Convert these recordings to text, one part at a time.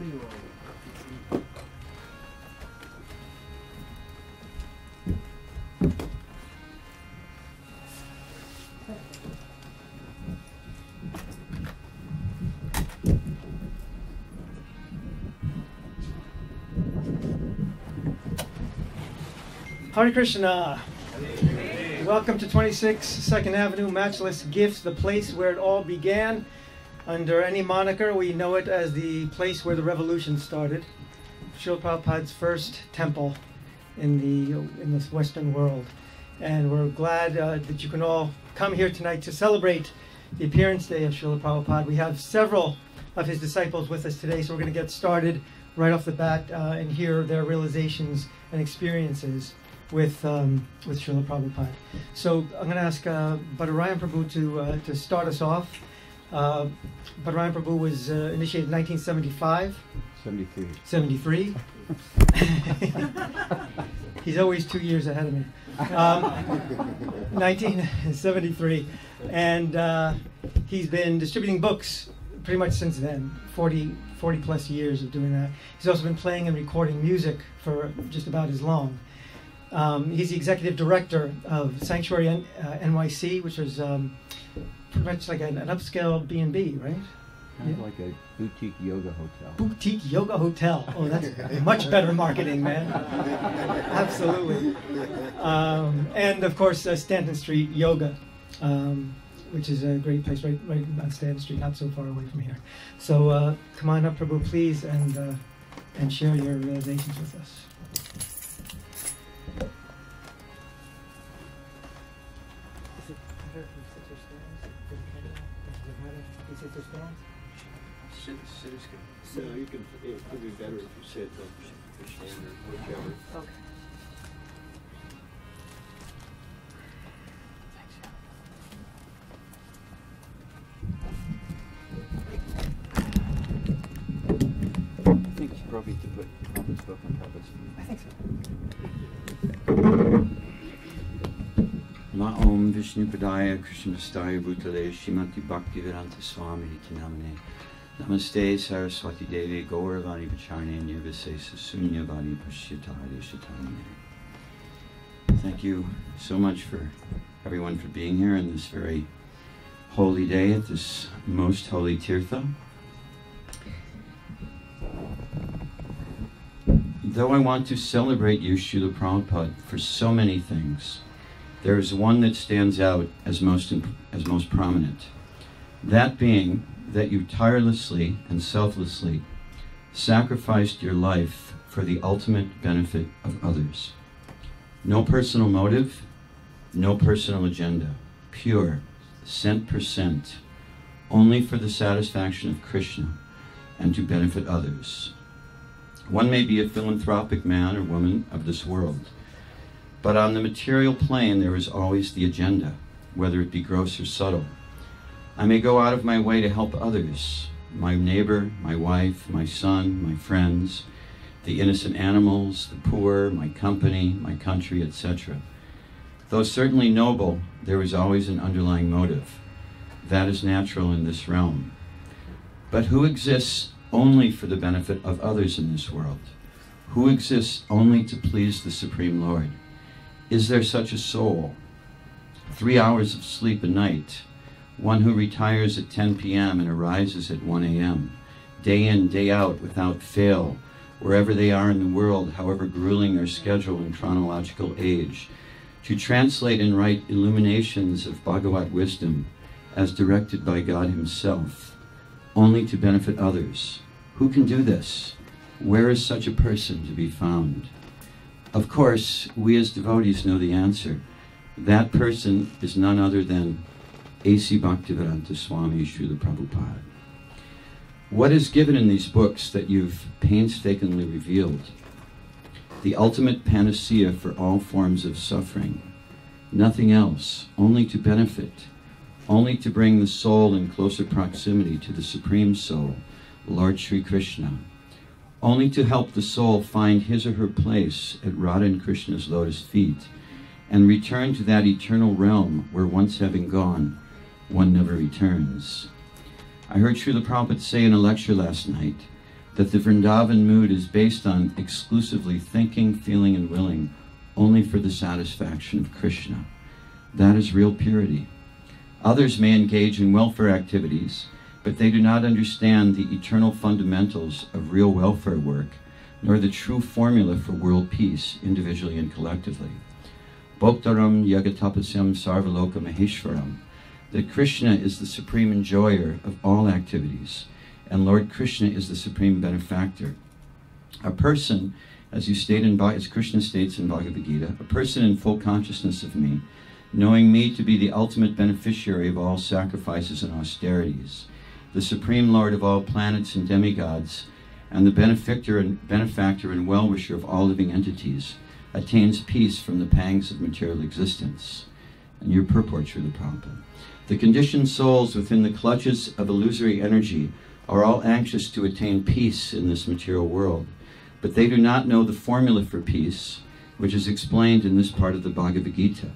Hare Krishna. Welcome to 26 2nd Avenue, Matchless Gifts, the place where it all began. Under any moniker, we know it as the place where the revolution started. Srila Prabhupada's first temple in this Western world. And we're glad that you can all come here tonight to celebrate the appearance day of Srila Prabhupada. We have several of his disciples with us today, so we're going to get started right off the bat and hear their realizations and experiences with Srila Prabhupada. So I'm going to ask Badarayana Prabhu to start us off. Badarayana Prabhu was initiated in 1975. 73. He's always 2 years ahead of me. 1973. And he's been distributing books pretty much since then, 40 plus years of doing that. He's also been playing and recording music for just about as long. He's the executive director of Sanctuary NYC, which is pretty much like an upscale B&B, right? Kind of like a boutique yoga hotel. Boutique yoga hotel. Oh, that's much better marketing, man. Absolutely. And of course, Stanton Street Yoga, which is a great place right on Stanton Street, not so far away from here. So come on up, Prabhu, please, and share your realizations with us. Sit is good. No, you can. It would be better if you sit or stand or whichever. Okay. I think it's appropriate to put Prabhupada's book on top of it. I think so. Na Om Vishnu Padaya Krishna Vastaya Bhutale Shrimati Bhaktivedanta Swami Namane. Namaste Saraswati Devi Gauravani Pacharne Nirvisesa Sunyavadi Pashyatari Shatamane. Thank you so much for everyone for being here on this very holy day at this most holy Tirtha. Though I want to celebrate you, Srila Prabhupada, for so many things, there is one that stands out as most prominent. That being that you tirelessly and selflessly sacrificed your life for the ultimate benefit of others. No personal motive, no personal agenda, pure, cent per cent, only for the satisfaction of Krishna and to benefit others. One may be a philanthropic man or woman of this world, but on the material plane there is always the agenda, whether it be gross or subtle. I may go out of my way to help others, my neighbor, my wife, my son, my friends, the innocent animals, the poor, my company, my country, etc. Though certainly noble, there is always an underlying motive. That is natural in this realm. But who exists only for the benefit of others in this world? Who exists only to please the Supreme Lord? Is there such a soul? 3 hours of sleep a night, one who retires at 10 p.m. and arises at 1 a.m., day in, day out, without fail, wherever they are in the world, however grueling their schedule and chronological age, to translate and write illuminations of Bhagavat wisdom as directed by God Himself, only to benefit others. Who can do this? Where is such a person to be found? Of course, we as devotees know the answer. That person is none other than AC Bhaktivedanta Swami Srila Prabhupada. What is given in these books that you've painstakingly revealed? The ultimate panacea for all forms of suffering. Nothing else, only to benefit, only to bring the soul in closer proximity to the Supreme Soul, Lord Sri Krishna, only to help the soul find his or her place at Radha and Krishna's lotus feet, and return to that eternal realm where once having gone, one never returns. I heard Srila Prabhupada say in a lecture last night that the Vrindavan mood is based on exclusively thinking, feeling, and willing only for the satisfaction of Krishna. That is real purity. Others may engage in welfare activities, but they do not understand the eternal fundamentals of real welfare work, nor the true formula for world peace, individually and collectively. Bhoktaram yagatapasyam sarvaloka maheshwaram, that Krishna is the supreme enjoyer of all activities, and Lord Krishna is the supreme benefactor. A person, as Krishna states in Bhagavad Gita, a person in full consciousness of me, knowing me to be the ultimate beneficiary of all sacrifices and austerities, the supreme Lord of all planets and demigods, and the benefactor and well-wisher of all living entities, attains peace from the pangs of material existence. And your purport, Srila Prabhupada. The conditioned souls within the clutches of illusory energy are all anxious to attain peace in this material world, but they do not know the formula for peace, which is explained in this part of the Bhagavad Gita.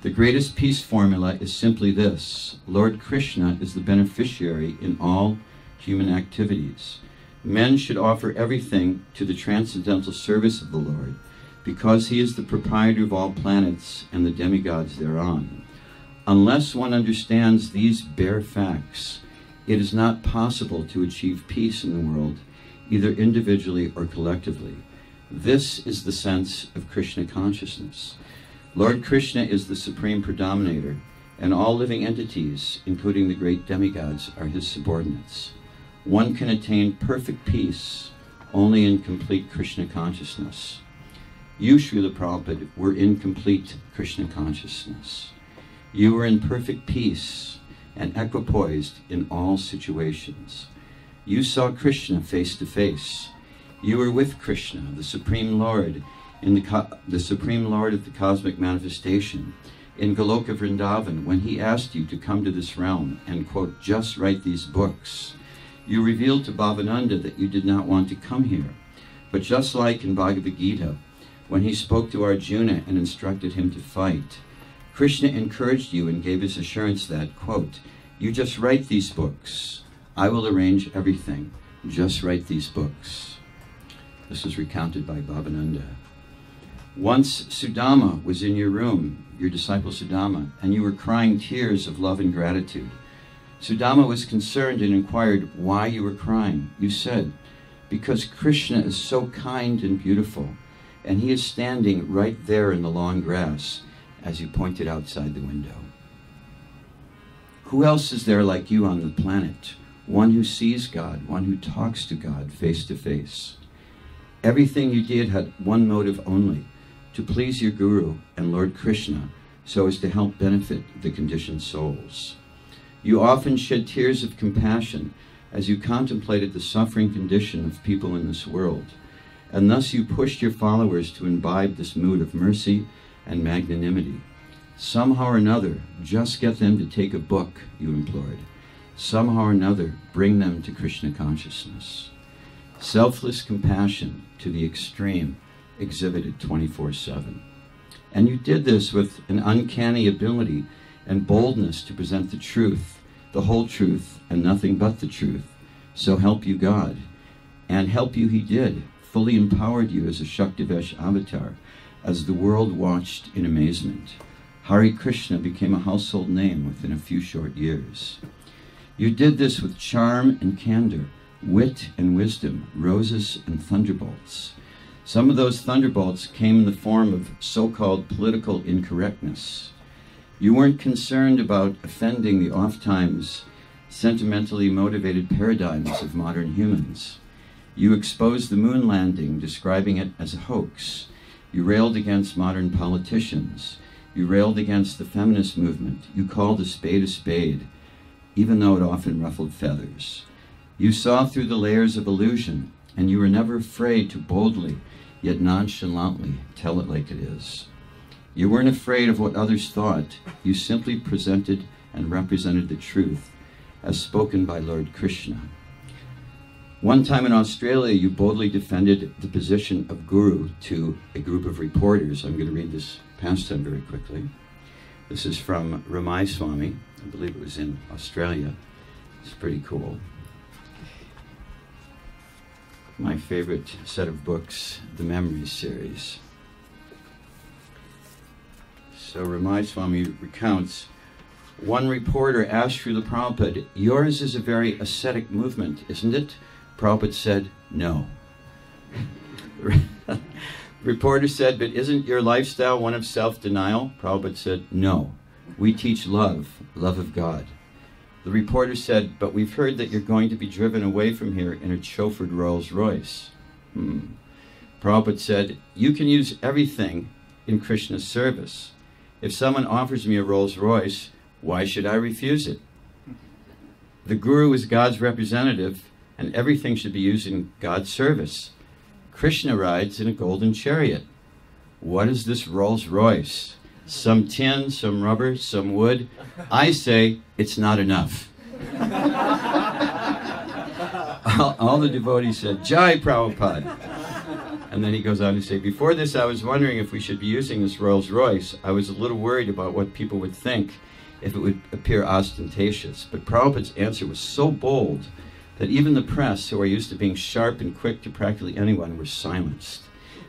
The greatest peace formula is simply this: Lord Krishna is the beneficiary in all human activities. Men should offer everything to the transcendental service of the Lord, because he is the proprietor of all planets and the demigods thereon. Unless one understands these bare facts, it is not possible to achieve peace in the world, either individually or collectively. This is the sense of Krishna consciousness. Lord Krishna is the supreme predominator, and all living entities, including the great demigods, are his subordinates. One can attain perfect peace only in complete Krishna consciousness. You, Srila Prabhupada, were in complete Krishna consciousness. You were in perfect peace and equipoised in all situations. You saw Krishna face to face. You were with Krishna, the Supreme Lord, the Supreme Lord of the cosmic manifestation, in Goloka Vrindavan, when he asked you to come to this realm and, quote, just write these books. You revealed to Bhavananda that you did not want to come here. But just like in Bhagavad Gita, when he spoke to Arjuna and instructed him to fight, Krishna encouraged you and gave his assurance that, quote, you just write these books. I will arrange everything. Just write these books. This is recounted by Bhavananda. Once Sudama was in your room, your disciple Sudama, and you were crying tears of love and gratitude. Sudama was concerned and inquired why you were crying. You said, because Krishna is so kind and beautiful, and he is standing right there in the long grass, as you pointed outside the window. Who else is there like you on the planet? One who sees God, one who talks to God face to face. Everything you did had one motive only, to please your Guru and Lord Krishna, so as to help benefit the conditioned souls. You often shed tears of compassion as you contemplated the suffering condition of people in this world, and thus you pushed your followers to imbibe this mood of mercy and magnanimity. Somehow or another, just get them to take a book, you implored. Somehow or another, bring them to Krishna consciousness. Selfless compassion to the extreme, exhibited 24/7. And you did this with an uncanny ability and boldness to present the truth, the whole truth, and nothing but the truth. So help you God. And help you he did, fully empowered you as a Shaktivesh avatar, as the world watched in amazement. Hare Krishna became a household name within a few short years. You did this with charm and candor, wit and wisdom, roses and thunderbolts. Some of those thunderbolts came in the form of so-called political incorrectness. You weren't concerned about offending the oft-times sentimentally motivated paradigms of modern humans. You exposed the moon landing, describing it as a hoax. You railed against modern politicians. You railed against the feminist movement. You called a spade, even though it often ruffled feathers. You saw through the layers of illusion, and you were never afraid to boldly, yet nonchalantly, tell it like it is. You weren't afraid of what others thought. You simply presented and represented the truth, as spoken by Lord Krishna. One time in Australia, you boldly defended the position of guru to a group of reporters. I'm going to read this pastime very quickly. This is from Ramai Swami. I believe it was in Australia. It's pretty cool. my favorite set of books, the Memories series. So Ramai Swami recounts, one reporter asked Srila Prabhupada, yours is a very ascetic movement, isn't it? Prabhupada said, no. The reporter said, but isn't your lifestyle one of self-denial? Prabhupada said, no. We teach love, love of God. The reporter said, but we've heard that you're going to be driven away from here in a chauffeured Rolls Royce. Prabhupada said, you can use everything in Krishna's service. If someone offers me a Rolls Royce, why should I refuse it? The Guru is God's representative, and everything should be used in God's service. Krishna rides in a golden chariot. What is this Rolls Royce? Some tin, some rubber, some wood. I say it's not enough. all the devotees said, Jai Prabhupada. And then he goes on to say, before this I was wondering if we should be using this Rolls Royce. I was a little worried about what people would think if it would appear ostentatious. But Prabhupada's answer was so bold that even the press, who are used to being sharp and quick to practically anyone, were silenced.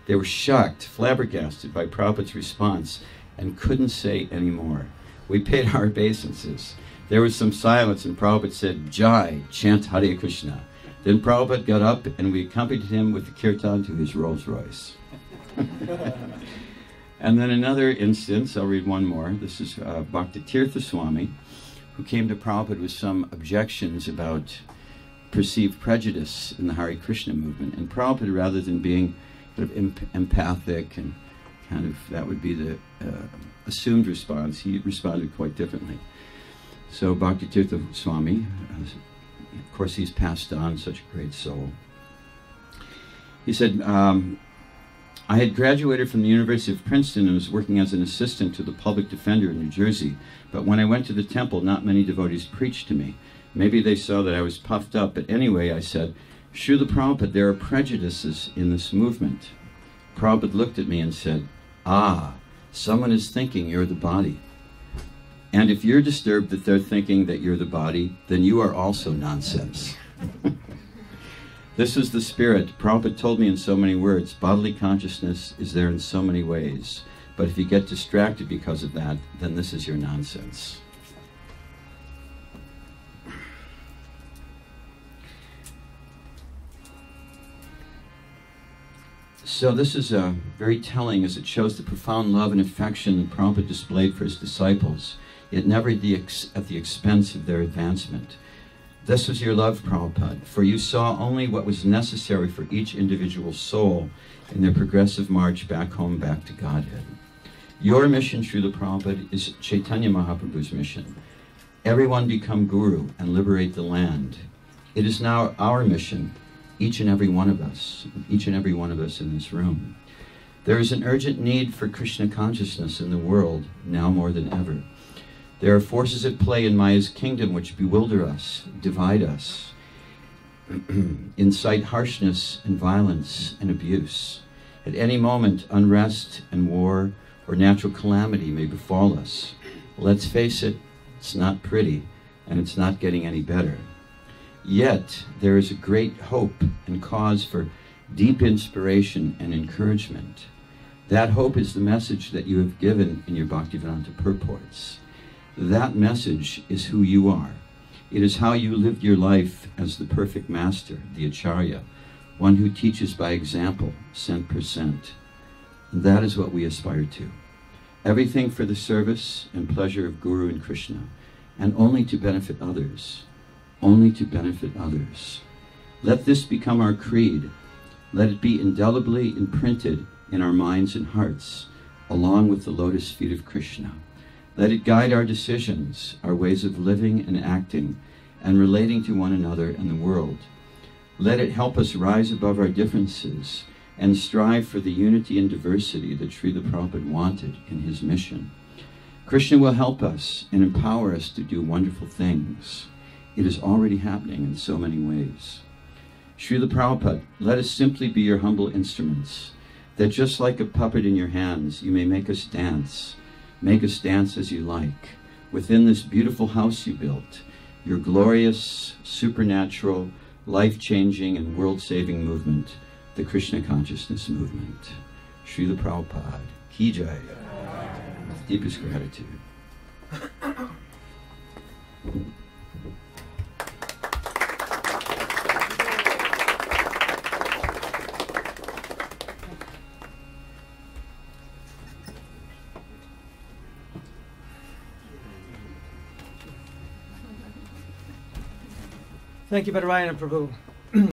They were shocked, flabbergasted by Prabhupada's response, and couldn't say any more. We paid our obeisances. There was some silence, and Prabhupada said, Jai, chant Hare Krishna. Then Prabhupada got up, and we accompanied him with the kirtan to his Rolls Royce. And then another instance, I'll read one more. This is Bhaktivedanta Swami, who came to Prabhupada with some objections about perceived prejudice in the Hare Krishna movement. And Prabhupada, rather than being sort of empathic and kind of, that would be the assumed response, he responded quite differently. So Bhaktivedanta Swami, of course he's passed on, such a great soul. He said, I had graduated from the University of Princeton and was working as an assistant to the public defender in New Jersey, but when I went to the temple, not many devotees preached to me. Maybe they saw that I was puffed up, but anyway, I said, Srila Prabhupada, there are prejudices in this movement. Prabhupada looked at me and said, someone is thinking you're the body. And if you're disturbed that they're thinking that you're the body, then you are also nonsense. This is the spirit. Prabhupada told me in so many words, bodily consciousness is there in so many ways. But if you get distracted because of that, then this is your nonsense. So this is very telling, as it shows the profound love and affection that Prabhupada displayed for his disciples, yet never at the expense of their advancement. This was your love, Prabhupada, for you saw only what was necessary for each individual soul in their progressive march back home, back to Godhead. Your mission, Srila Prabhupada, is Chaitanya Mahaprabhu's mission. Everyone become Guru and liberate the land. It is now our mission, each and every one of us in this room. There is an urgent need for Krishna consciousness in the world, now more than ever. There are forces at play in Maya's kingdom which bewilder us, divide us, incite harshness and violence and abuse. At any moment, unrest and war or natural calamity may befall us. Let's face it, it's not pretty, and it's not getting any better. Yet, there is a great hope and cause for deep inspiration and encouragement. That hope is the message that you have given in your Bhaktivedanta purports. That message is who you are. It is how you lived your life as the perfect master, the Acharya, one who teaches by example, cent per cent. And that is what we aspire to. Everything for the service and pleasure of Guru and Krishna, and only to benefit others. Only to benefit others. Let this become our creed. Let it be indelibly imprinted in our minds and hearts, along with the lotus feet of Krishna. Let it guide our decisions, our ways of living and acting, and relating to one another and the world. Let it help us rise above our differences and strive for the unity and diversity that Srila Prabhupada wanted in his mission. Krishna will help us and empower us to do wonderful things. It is already happening in so many ways. Srila Prabhupada, let us simply be your humble instruments, that just like a puppet in your hands, you may make us dance. Make us dance as you like, within this beautiful house you built, your glorious, supernatural, life-changing and world-saving movement, the Krishna consciousness movement. Srila Prabhupada, Ki Jai. With deepest gratitude. Thank you, Badarayana Prabhu.